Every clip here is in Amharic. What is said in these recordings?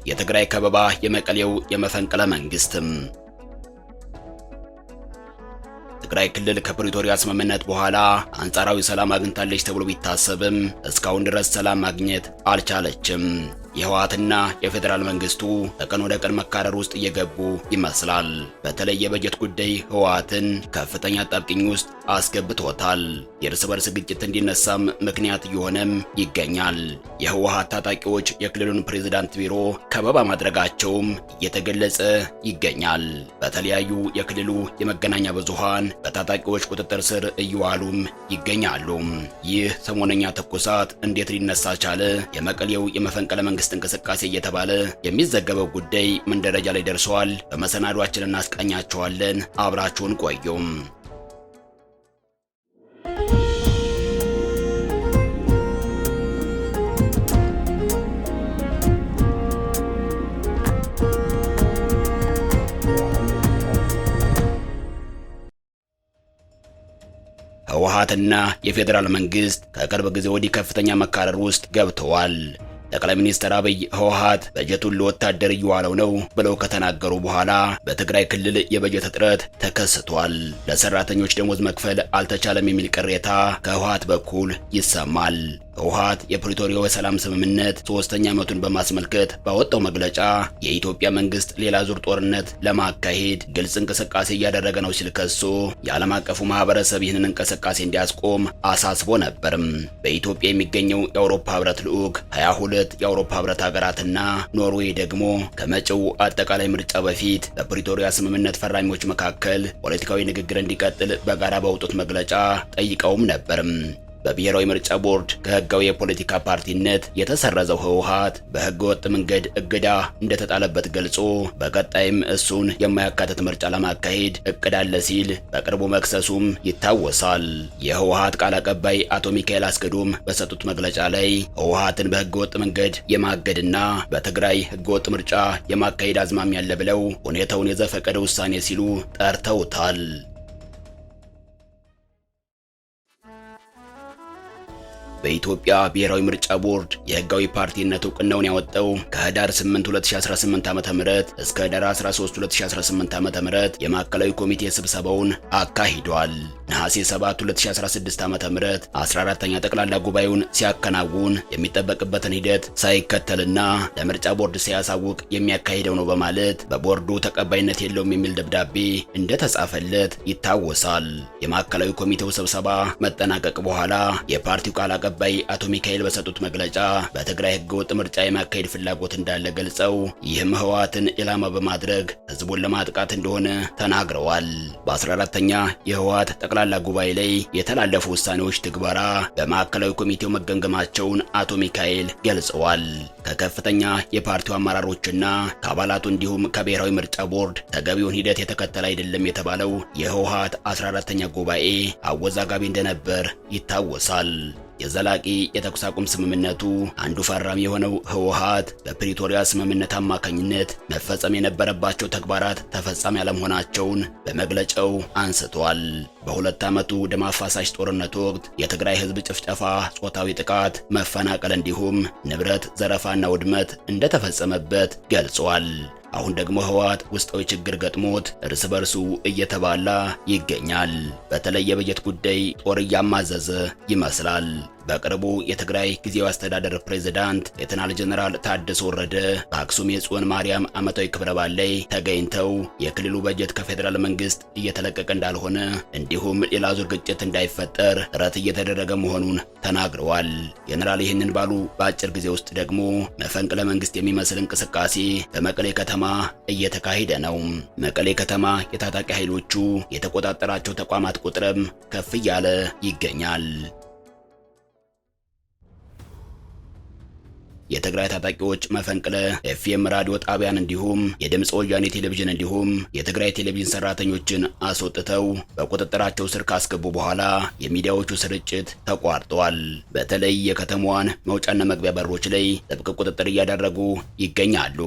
የትግራይ ከበባ የመቀሌው የመፈንቅለ መንግስትም ትግራይ ክልል ከፕሪቶሪያ ስምምነት በኋላ አንጻራዊ ሰላም አግኝታለች ተብሎ ቢታሰብም እስካሁን ድረስ ሰላም ማግኘት አልቻለችም። የህወሓትና የፌደራል መንግስቱ ከቀን ወደ ቀን መካረር ውስጥ እየገቡ ይመስላል። በተለይ የበጀት ጉዳይ ህወሓትን ከፍተኛ አጣብቂኝ ውስጥ አስገብቶታል። የእርስ በርስ ግጭት እንዲነሳም ምክንያት እየሆነም ይገኛል። የህወሓት ታጣቂዎች የክልሉን ፕሬዝዳንት ቢሮ ከበባ ማድረጋቸውም እየተገለጸ ይገኛል። በተለያዩ የክልሉ የመገናኛ ብዙሃን በታጣቂዎች ቁጥጥር ስር እየዋሉም ይገኛሉ። ይህ ሰሞነኛ ትኩሳት እንዴት ሊነሳ ቻለ? የመቀሌው የመፈንቅለ መንግስት እንቅስቃሴ እየተባለ የሚዘገበው ጉዳይ ምን ደረጃ ላይ ደርሷል? በመሰናዷችን እናስቃኛቸዋለን። አብራችሁን ቆዩም። ህወሓትና የፌደራል መንግስት ከቅርብ ጊዜ ወዲህ ከፍተኛ መካረር ውስጥ ገብተዋል። ጠቅላይ ሚኒስትር አብይ ህወሓት በጀቱን ለወታደር እየዋለው ነው ብለው ከተናገሩ በኋላ በትግራይ ክልል የበጀት እጥረት ተከስቷል። ለሰራተኞች ደሞዝ መክፈል አልተቻለም የሚል ቅሬታ ከህወሓት በኩል ይሰማል። ህወሓት የፕሪቶሪያው የሰላም ስምምነት 3ኛ ዓመቱን በማስመልከት ባወጣው መግለጫ የኢትዮጵያ መንግስት ሌላ ዙር ጦርነት ለማካሄድ ግልጽ እንቅስቃሴ እያደረገ ነው ሲል ከሶ የዓለም አቀፉ ማህበረሰብ ይህንን እንቅስቃሴ እንዲያስቆም አሳስቦ ነበርም። በኢትዮጵያ የሚገኘው የአውሮፓ ህብረት ልዑክ 22 የአውሮፓ ህብረት ሀገራትና ኖርዌይ ደግሞ ከመጪው አጠቃላይ ምርጫ በፊት በፕሪቶሪያ ስምምነት ፈራሚዎች መካከል ፖለቲካዊ ንግግር እንዲቀጥል በጋራ ባወጡት መግለጫ ጠይቀውም ነበርም። በብሔራዊ ምርጫ ቦርድ ከህጋዊ የፖለቲካ ፓርቲነት የተሰረዘው ህወሓት በህገ ወጥ መንገድ እገዳ እንደተጣለበት ገልጾ በቀጣይም እሱን የማያካትት ምርጫ ለማካሄድ እቅድ አለ ሲል በቅርቡ መክሰሱም ይታወሳል። የህወሓት ቃል አቀባይ አቶ ሚካኤል አስገዶም በሰጡት መግለጫ ላይ ህወሓትን በህገ ወጥ መንገድ የማገድና በትግራይ ህገ ወጥ ምርጫ የማካሄድ አዝማሚያ አለ ብለው ሁኔታውን የዘፈቀደ ውሳኔ ሲሉ ጠርተውታል። በኢትዮጵያ ብሔራዊ ምርጫ ቦርድ የህጋዊ ፓርቲነት እውቅናውን ያወጣው ከህዳር 8 2018 ዓ.ም እስከ ህዳር 13 2018 ዓ.ም የማዕከላዊ ኮሚቴ ስብሰባውን አካሂዷል። ነሐሴ 7 2016 ዓ.ም 14ኛ ጠቅላላ ጉባኤውን ሲያከናውን የሚጠበቅበትን ሂደት ሳይከተልና ለምርጫ ቦርድ ሳያሳውቅ የሚያካሂደው ነው በማለት በቦርዱ ተቀባይነት የለውም የሚል ደብዳቤ እንደተጻፈለት ይታወሳል። የማዕከላዊ ኮሚቴው ስብሰባ መጠናቀቅ በኋላ የፓርቲው ቃል አቀባይ አቶ ሚካኤል በሰጡት መግለጫ በትግራይ ህገወጥ ምርጫ የማካሄድ ፍላጎት እንዳለ ገልጸው ይህም ህወሓትን ኢላማ በማድረግ ህዝቡን ለማጥቃት እንደሆነ ተናግረዋል። በ14ኛ የህወሓት ጠቅላላ ጉባኤ ላይ የተላለፉ ውሳኔዎች ትግበራ በማዕከላዊ ኮሚቴው መገምገማቸውን አቶ ሚካኤል ገልጸዋል። ከከፍተኛ የፓርቲው አመራሮችና ከአባላቱ እንዲሁም ከብሔራዊ ምርጫ ቦርድ ተገቢውን ሂደት የተከተለ አይደለም የተባለው የህወሓት 14ኛ ጉባኤ አወዛጋቢ እንደነበር ይታወሳል። የዘላቂ የተኩስ አቁም ስምምነቱ አንዱ ፈራሚ የሆነው ህወሓት በፕሪቶሪያ ስምምነት አማካኝነት መፈጸም የነበረባቸው ተግባራት ተፈጻሚ ያለመሆናቸውን በመግለጫው አንስቷል። በሁለት ዓመቱ ደም አፋሳሽ ጦርነት ወቅት የትግራይ ህዝብ ጭፍጨፋ፣ ጾታዊ ጥቃት፣ መፈናቀል እንዲሁም ንብረት ዘረፋና ውድመት እንደተፈጸመበት ገልጿል። አሁን ደግሞ ህወሓት ውስጣዊ ችግር ገጥሞት እርስ በርሱ እየተባላ ይገኛል። በተለይ የበጀት ጉዳይ ጦር እያማዘዘ ይመስላል። በቅርቡ የትግራይ ጊዜያዊ አስተዳደር ፕሬዝዳንት ሌተናል ጀነራል ታደሰ ወረደ በአክሱም የጽዮን ማርያም ዓመታዊ ክብረ በዓል ላይ ተገኝተው የክልሉ በጀት ከፌደራል መንግስት እየተለቀቀ እንዳልሆነ እንዲሁም ሌላ ዙር ግጭት እንዳይፈጠር ጥረት እየተደረገ መሆኑን ተናግረዋል። ጀነራል ይህንን ባሉ በአጭር ጊዜ ውስጥ ደግሞ መፈንቅለ መንግስት የሚመስል እንቅስቃሴ በመቀሌ ከተማ እየተካሄደ ነው። መቀሌ ከተማ የታጣቂ ኃይሎቹ የተቆጣጠራቸው ተቋማት ቁጥርም ከፍ እያለ ይገኛል። የትግራይ ታጣቂዎች መፈንቅለ ኤፍኤም ራዲዮ ጣቢያን እንዲሁም የድምጽ ወያኔ ቴሌቪዥን እንዲሁም የትግራይ ቴሌቪዥን ሰራተኞችን አስወጥተው በቁጥጥራቸው ስር ካስገቡ በኋላ የሚዲያዎቹ ስርጭት ተቋርጧል። በተለይ የከተማዋን መውጫና መግቢያ በሮች ላይ ጥብቅ ቁጥጥር እያደረጉ ይገኛሉ።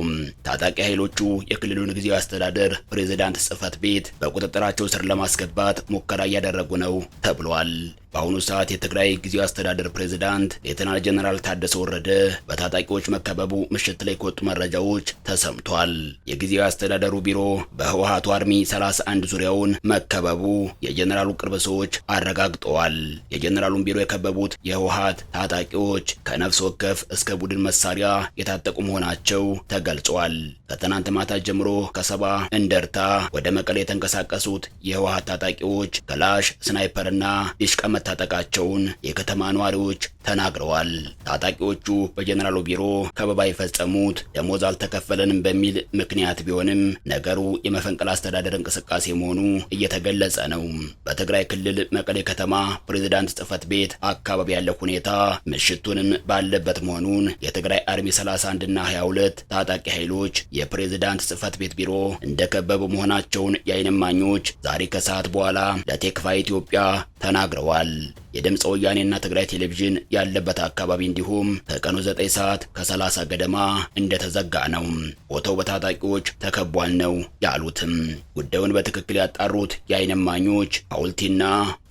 ታጣቂ ኃይሎቹ የክልሉን ጊዜያዊ አስተዳደር ፕሬዝዳንት ጽህፈት ቤት በቁጥጥራቸው ስር ለማስገባት ሙከራ እያደረጉ ነው ተብሏል። በአሁኑ ሰዓት የትግራይ ጊዜያዊ አስተዳደር ፕሬዝዳንት ሌተናል ጀነራል ታደሰ ወረደ በታጣቂዎች መከበቡ ምሽት ላይ ከወጡ መረጃዎች ተሰምቷል። የጊዜያዊ አስተዳደሩ ቢሮ በህወሓቱ አርሚ 31 ዙሪያውን መከበቡ የጀነራሉ ቅርብ ሰዎች አረጋግጠዋል። የጀነራሉን ቢሮ የከበቡት የህወሓት ታጣቂዎች ከነፍስ ወከፍ እስከ ቡድን መሳሪያ የታጠቁ መሆናቸው ተገልጿል። ከትናንት ማታ ጀምሮ ከሰባ እንደርታ ወደ መቀሌ የተንቀሳቀሱት የህወሓት ታጣቂዎች ክላሽ፣ ስናይፐርና ዲሽቃ መታጠቃቸውን የከተማ ነዋሪዎች ተናግረዋል። ታጣቂዎቹ በጀነራሉ ቢሮ ከበባ የፈጸሙት ደሞዝ አልተከፈለንም በሚል ምክንያት ቢሆንም ነገሩ የመፈንቅለ አስተዳደር እንቅስቃሴ መሆኑ እየተገለጸ ነው። በትግራይ ክልል መቀሌ ከተማ ፕሬዝዳንት ጽህፈት ቤት አካባቢ ያለው ሁኔታ ምሽቱንም ባለበት መሆኑን የትግራይ አርሚ 31 እና 22 ታጣቂ ኃይሎች የፕሬዝዳንት ጽህፈት ቤት ቢሮ እንደከበቡ መሆናቸውን የዓይን እማኞች ዛሬ ከሰዓት በኋላ ለቴክቫ ኢትዮጵያ ተናግረዋል። የድምፅ ወያኔና ትግራይ ቴሌቪዥን ያለበት አካባቢ እንዲሁም ከቀኑ 9 ሰዓት ከ30 ገደማ እንደተዘጋ ነው። ቦታው በታጣቂዎች ተከቧል ነው ያሉትም። ጉዳዩን በትክክል ያጣሩት የዓይን እማኞች ሐውልቲና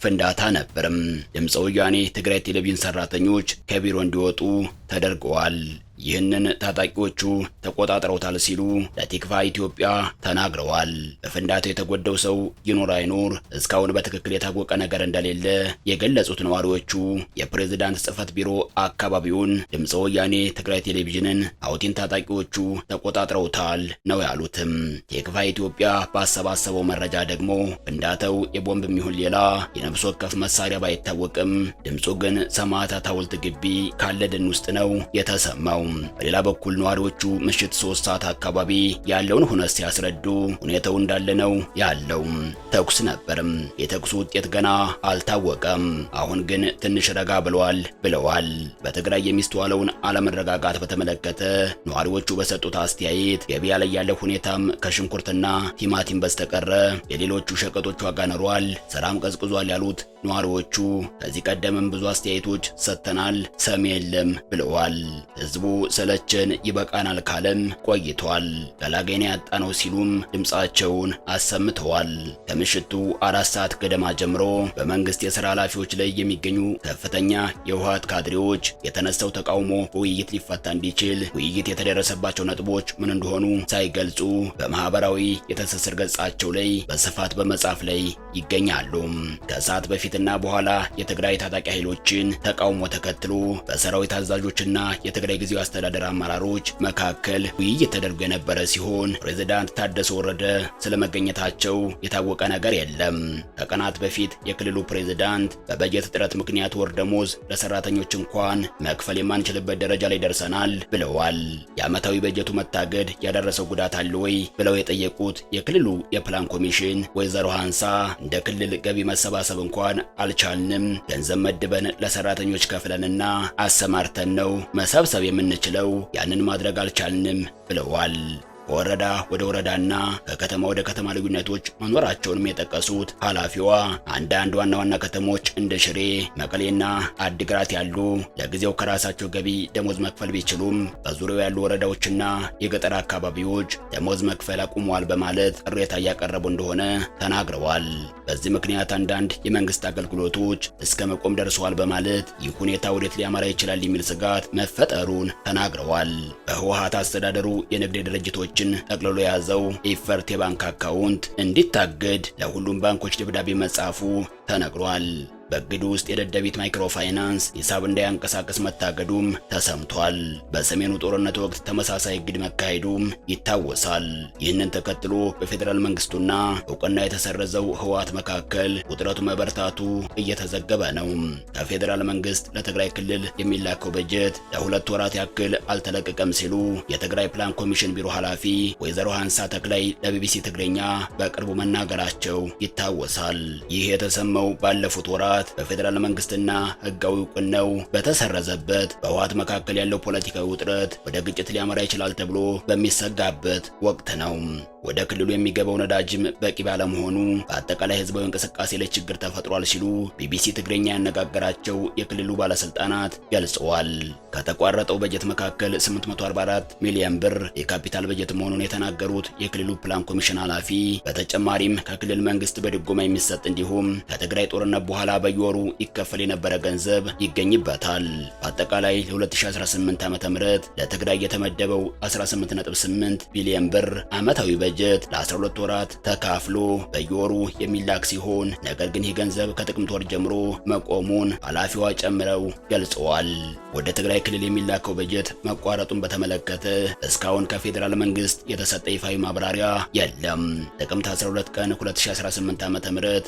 ፍንዳታ ነበርም። ድምፅ ወያኔ ትግራይ ቴሌቪዥን ሰራተኞች ከቢሮ እንዲወጡ ተደርገዋል። ይህንን ታጣቂዎቹ ተቆጣጥረውታል ሲሉ ለቴክቫ ኢትዮጵያ ተናግረዋል። በፍንዳታው የተጎዳው ሰው ይኖር አይኖር እስካሁን በትክክል የታወቀ ነገር እንደሌለ የገለጹት ነዋሪዎቹ የፕሬዝዳንት ጽህፈት ቢሮ አካባቢውን ድምፅ ወያኔ ትግራይ ቴሌቪዥንን ሐውቲን ታጣቂዎቹ ተቆጣጥረውታል ነው ያሉትም። ቴክቫ ኢትዮጵያ ባሰባሰበው መረጃ ደግሞ ፍንዳታው የቦምብ የሚሆን ሌላ የነፍስ ወከፍ መሳሪያ ባይታወቅም ድምፁ ግን ሰማዕታት ሐውልት ግቢ ካለ ደን ውስጥ ነው የተሰማው። በሌላ በኩል ነዋሪዎቹ ምሽት 3 ሰዓት አካባቢ ያለውን ሁነት ሲያስረዱ ሁኔታው እንዳለ ነው ያለው። ተኩስ ነበርም። የተኩሱ ውጤት ገና አልታወቀም። አሁን ግን ትንሽ ረጋ ብለዋል። በትግራይ የሚስተዋለውን አለመረጋጋት በተመለከተ ነዋሪዎቹ በሰጡት አስተያየት ገበያ ላይ ያለው ሁኔታም ከሽንኩርትና ቲማቲም በስተቀረ የሌሎቹ ሸቀጦች ዋጋ ነሯል፣ ሰላም ቀዝቅዟል ያሉት ነዋሪዎቹ ከዚህ ቀደምም ብዙ አስተያየቶች ሰጥተናል፣ ሰሚ የለም ብለዋል። ህዝቡ ሰለቸን ይበቃናል ካለም ቆይቷል። ገላጋይን ያጣነው ሲሉም ድምጻቸውን አሰምተዋል። ከምሽቱ 4 ሰዓት ገደማ ጀምሮ በመንግስት የሥራ ኃላፊዎች ላይ የሚገኙ ከፍተኛ የህወሓት ካድሬዎች የተነሳው ተቃውሞ በውይይት ሊፈታ እንዲችል ውይይት የተደረሰባቸው ነጥቦች ምን እንደሆኑ ሳይገልጹ በማህበራዊ የትስስር ገጻቸው ላይ በስፋት በመጻፍ ላይ ይገኛሉ። ከሰዓት በፊትና በኋላ የትግራይ ታጣቂ ኃይሎችን ተቃውሞ ተከትሎ በሰራዊት አዛዦችና የትግራይ ጊዜያዊ አስተዳደር አመራሮች መካከል ውይይት ተደርጎ የነበረ ሲሆን ፕሬዝዳንት ታደሰ ወረደ ስለመገኘታቸው የታወቀ ነገር የለም። ከቀናት በፊት የክልሉ ፕሬዝዳንት በበጀት እጥረት ምክንያት ወር ደሞዝ ለሰራተኞች እንኳን መክፈል የማንችልበት ደረጃ ላይ ደርሰናል ብለዋል። የዓመታዊ በጀቱ መታገድ ያደረሰው ጉዳት አለ ወይ ብለው የጠየቁት የክልሉ የፕላን ኮሚሽን ወይዘሮ ሃንሳ እንደ ክልል ገቢ መሰባሰብ እንኳን አልቻልንም፣ ገንዘብ መድበን ለሰራተኞች ከፍለንና አሰማርተን ነው መሰብሰብ የምንችለው፣ ያንን ማድረግ አልቻልንም ብለዋል። ከወረዳ ወደ ወረዳና ከከተማ ወደ ከተማ ልዩነቶች መኖራቸውንም የጠቀሱት ኃላፊዋ አንዳንድ ዋና ዋና ከተሞች እንደ ሽሬ፣ መቀሌና አዲግራት ያሉ ለጊዜው ከራሳቸው ገቢ ደሞዝ መክፈል ቢችሉም በዙሪያው ያሉ ወረዳዎችና የገጠር አካባቢዎች ደሞዝ መክፈል አቁመዋል በማለት ቅሬታ እያቀረቡ እንደሆነ ተናግረዋል። በዚህ ምክንያት አንዳንድ የመንግስት አገልግሎቶች እስከ መቆም ደርሰዋል በማለት ይህ ሁኔታ ወዴት ሊያመራ ይችላል የሚል ስጋት መፈጠሩን ተናግረዋል። በህወሓት አስተዳደሩ የንግድ ድርጅቶች ጠቅልሎ የያዘው ኢፈርት የባንክ አካውንት እንዲታገድ ለሁሉም ባንኮች ደብዳቤ መጻፉ ተነግሯል። በእግዱ ውስጥ የደደቢት ማይክሮ ፋይናንስ ሂሳብ እንዳያንቀሳቀስ መታገዱም ተሰምቷል። በሰሜኑ ጦርነት ወቅት ተመሳሳይ እግድ መካሄዱም ይታወሳል። ይህንን ተከትሎ በፌዴራል መንግስቱና እውቅና የተሰረዘው ህወሓት መካከል ውጥረቱ መበርታቱ እየተዘገበ ነው። ከፌዴራል መንግስት ለትግራይ ክልል የሚላከው በጀት ለ2 ወራት ያክል አልተለቀቀም ሲሉ የትግራይ ፕላን ኮሚሽን ቢሮ ኃላፊ ወይዘሮ ሃንሳ ተክላይ ለቢቢሲ ትግርኛ በቅርቡ መናገራቸው ይታወሳል። ይህ የተሰማው ባለፉት ወራት በፌዴራል መንግስትና ህጋዊ እውቅናው በተሰረዘበት በህወሓት መካከል ያለው ፖለቲካዊ ውጥረት ወደ ግጭት ሊያመራ ይችላል ተብሎ በሚሰጋበት ወቅት ነው። ወደ ክልሉ የሚገባው ነዳጅም በቂ ባለመሆኑ በአጠቃላይ ህዝባዊ እንቅስቃሴ ላይ ችግር ተፈጥሯል ሲሉ ቢቢሲ ትግርኛ ያነጋገራቸው የክልሉ ባለስልጣናት ገልጸዋል። ከተቋረጠው በጀት መካከል 844 ሚሊዮን ብር የካፒታል በጀት መሆኑን የተናገሩት የክልሉ ፕላን ኮሚሽን ኃላፊ በተጨማሪም ከክልል መንግስት በድጎማ የሚሰጥ እንዲሁም ከትግራይ ጦርነት በኋላ በየወሩ ይከፈል የነበረ ገንዘብ ይገኝበታል። በአጠቃላይ ለ2018 ዓ.ም ለትግራይ የተመደበው 18.8 ቢሊዮን ብር ዓመታዊ በጀት ለ12 ወራት ተካፍሎ በየወሩ የሚላክ ሲሆን ነገር ግን ይህ ገንዘብ ከጥቅምት ወር ጀምሮ መቆሙን ኃላፊዋ ጨምረው ገልጸዋል። ወደ ትግራይ ክልል የሚላከው በጀት መቋረጡን በተመለከተ እስካሁን ከፌዴራል መንግስት የተሰጠ ይፋዊ ማብራሪያ የለም። ጥቅምት 12 ቀን 2018 ዓ.ም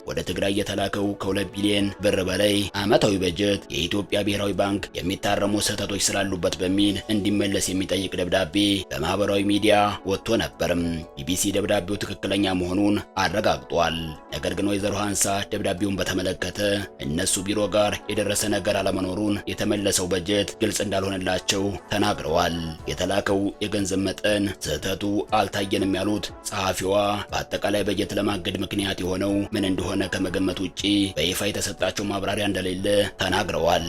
ወደ ትግራይ የተላከው ከ2 ቢሊዮን ብር በላይ ዓመታዊ በጀት የኢትዮጵያ ብሔራዊ ባንክ የሚታረሙ ስህተቶች ስላሉበት በሚል እንዲመለስ የሚጠይቅ ደብዳቤ በማህበራዊ ሚዲያ ወጥቶ ነበርም። ቢቢሲ ደብዳቤው ትክክለኛ መሆኑን አረጋግጧል። ነገር ግን ወይዘሮ ሃንሳ ደብዳቤውን በተመለከተ እነሱ ቢሮ ጋር የደረሰ ነገር አለመኖሩን፣ የተመለሰው በጀት ግልጽ እንዳልሆነላቸው ተናግረዋል። የተላከው የገንዘብ መጠን ስህተቱ አልታየንም ያሉት ጸሐፊዋ በአጠቃላይ በጀት ለማገድ ምክንያት የሆነው ምን እንደሆነ ከመገመት ውጪ በይፋ የተሰጣቸው ማብራሪያ እንደሌለ ተናግረዋል።